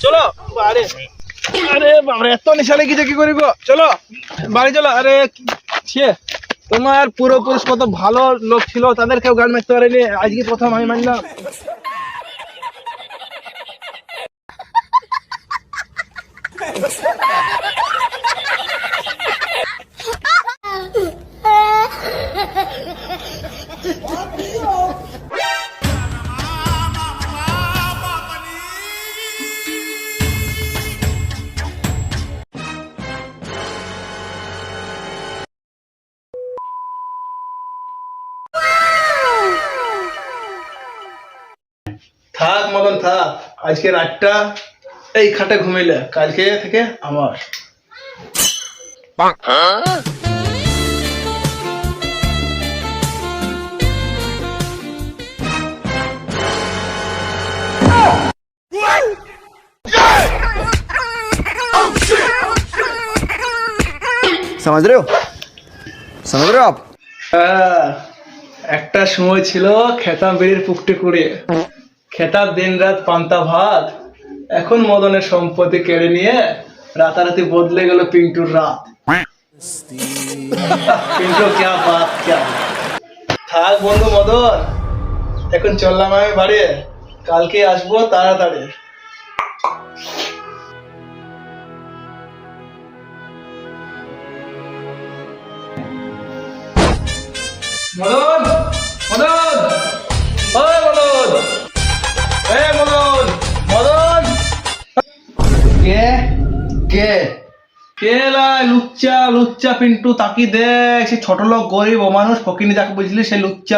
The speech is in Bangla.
চলো আরে আরে বাবা এত নেশা লেগেছে কি করিব চলো বাড়ি চলো আরে ছে তোমার পূর্বপুরুষ কত ভালো লোক ছিল তাদের কেউ গান মারতে পারেনি আজকে প্রথম আমি মানলাম থাক মদন থাক আজকে রাতটা এই খাটে ঘুমাইলে কালকে থেকে আমার समझ रहे हो आप একটা সময় ছিল খেতা বেড়ির পুকটে করে খেতার দিন রাত পান্তা ভাত এখন মদনের সম্পত্তি কেড়ে নিয়ে রাতারাতি বদলে গেল পিন্টুর রাত পিন্টু ক্যা বাত ক্যা থাক বন্ধু মদন এখন চললাম আমি বাড়ি কালকে আসবো তাড়াতাড়ি মদন মদন ওই মদন এই মদন মদন কে কে কে লাই লুচ্চা লুচ্চা পিন্টু তাকি দেখ সে ছোট লোক গরিব ও মানুষ ফকিনি যাকে বুঝলি সে লুচ্চা